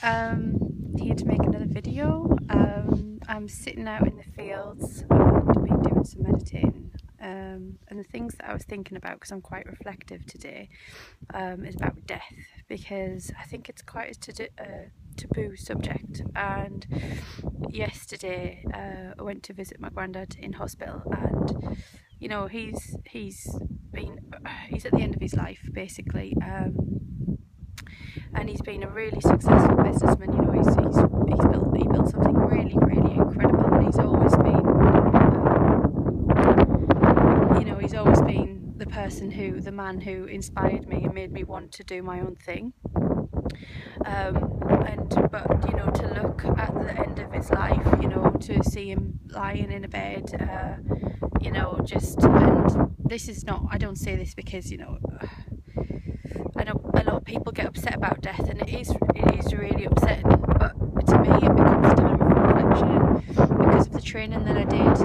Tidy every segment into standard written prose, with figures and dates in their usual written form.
Here to make another video. I'm sitting out in the fields and been doing some meditating, and the things that I was thinking about, because I'm quite reflective today, is about death, because I think it's quite a taboo subject. And yesterday I went to visit my granddad in hospital, and you know, he's at the end of his life basically. And he's been a really successful businessman. You know, he built something really, really incredible, and he's always been, he's always been the man who inspired me and made me want to do my own thing. But you know, to look at the end of his life, you know, to see him lying in a bed, and this is not, I don't say this because, you know, I know a lot of people get upset about death, and it is really upsetting, but to me it becomes a time of reflection because of the training that I did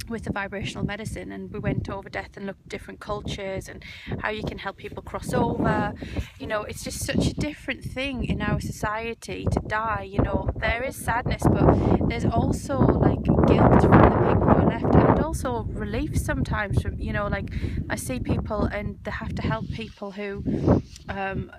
with the vibrational medicine, and we went over death and looked at different cultures and how you can help people cross over. You know, it's just such a different thing in our society to die. You know, there is sadness, but there's also like guilt from the people who are left, and also relief sometimes from, you know, like I see people and they have to help people who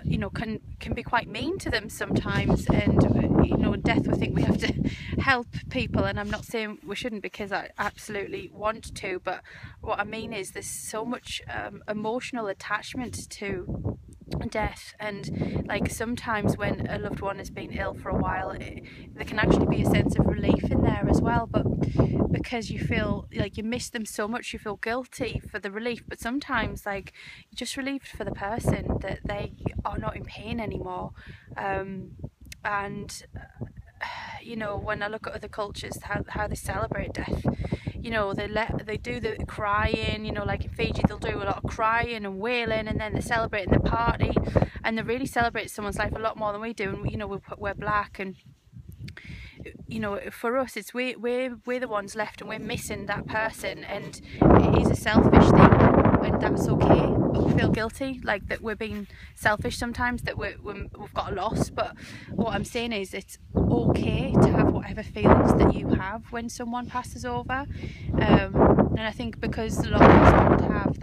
you know, can be quite mean to them sometimes, and you know, in death we think we have to help people, and I'm not saying we shouldn't, because I absolutely want to, but what I mean is there's so much emotional attachment to death, and like sometimes when a loved one has been ill for a while, there can actually be a sense of relief in there as well, but because you feel like you miss them so much, you feel guilty for the relief, but sometimes like you're just relieved for the person that they are not in pain anymore. And you know, when I look at other cultures, how they celebrate death, you know, they do the crying, you know, like in Fiji they'll do a lot of crying and wailing, and then they celebrate in the party, and they really celebrate someone's life a lot more than we do. And you know, we're black, and you know, for us it's we're the ones left, and we're missing that person, and it is a selfish thing, and that's okay. But we feel guilty, like that we're being selfish sometimes, that we've got a loss. But what I'm saying is it's okay to have whatever feelings that you have when someone passes over, and I think because a lot of us don't have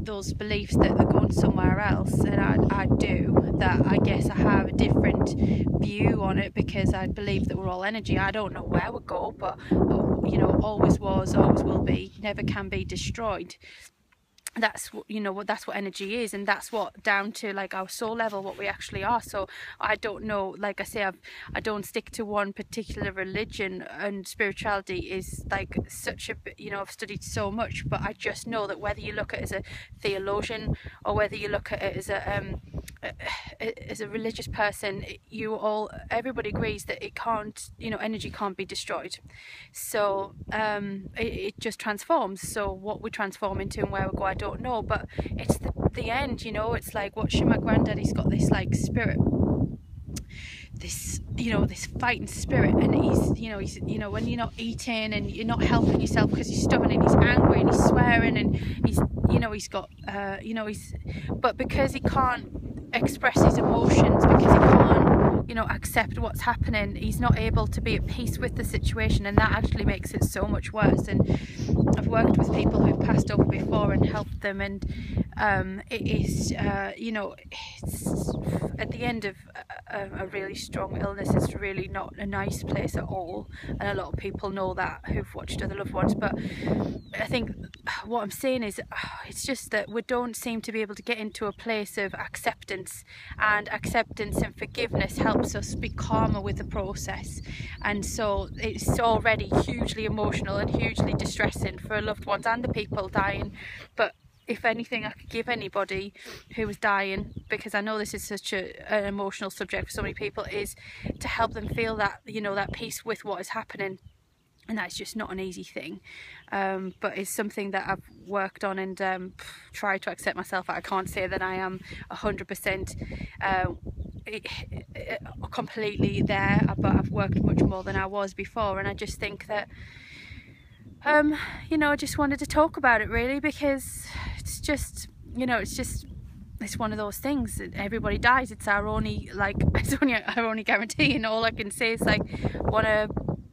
those beliefs that they're going somewhere else, and I do, that I guess I have a different view on it, because I believe that we're all energy. I don't know where we go, but you know, always was, always will be, never can be destroyed. That's what, you know, that's what energy is, and that's what, down to like our soul level, what we actually are. So I don't know, like I say, I don't stick to one particular religion, and spirituality is like such a, you know, I've studied so much, but I just know that whether you look at it as a theologian or whether you look at it as a religious person, everybody agrees that it can't, you know, energy can't be destroyed. So it just transforms. So what we transform into and where we go, I don't know, but it's the end, you know. It's like watching my granddad. He's got this like spirit, this, you know, this fighting spirit, and he's you know, when you're not eating and you're not helping yourself because you're stubborn, and he's angry and he's swearing, and he's, you know, he's got but because he can't express his emotions, because he can't, you know, accept what's happening, he's not able to be at peace with the situation, and that actually makes it so much worse. And I've worked with people who've passed over before and helped them, and it is you know, it's at the end of a really strong illness. It's really not a nice place at all, and a lot of people know that who've watched other loved ones. But I think what I'm saying is it's just that we don't seem to be able to get into a place of acceptance, and forgiveness helps us be calmer with the process. And so it's already hugely emotional and hugely distressing for loved ones and the people dying. But if anything I could give anybody who is dying, because I know this is such an emotional subject for so many people, is to help them feel that, you know, that peace with what is happening. And that's just not an easy thing, but it's something that I've worked on and tried to accept myself. I can't say that I am 100% completely there, but I've worked much more than I was before. And I just think that you know, I just wanted to talk about it really, because it's just, you know, it's just it's one of those things. Everybody dies. It's our only, like, it's only our only guarantee. And all I can say is, like,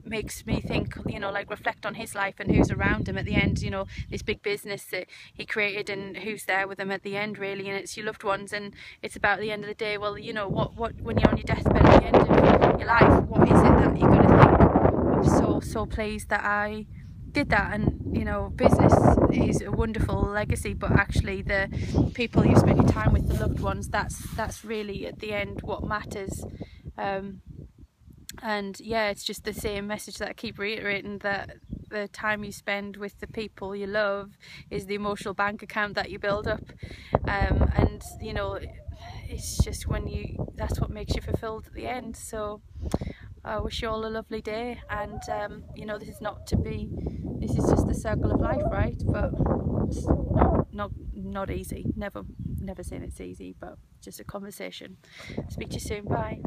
makes me think, you know, like, reflect on his life and who's around him at the end. You know, this big business that he created and who's there with him at the end, really. And it's your loved ones, and it's about the end of the day. Well, you know, what when you're on your deathbed at the end of your life, what is it that you're going to think? I'm so pleased that I did that. And you know, business is a wonderful legacy, but actually the people you spend your time with, the loved ones, that's really at the end what matters. And yeah, it's just the same message that I keep reiterating, that the time you spend with the people you love is the emotional bank account that you build up. And you know, it's just that's what makes you fulfilled at the end. So I wish you all a lovely day. And you know, this is just the circle of life, right? But it's not easy. Never saying it's easy, but just a conversation. Speak to you soon. Bye.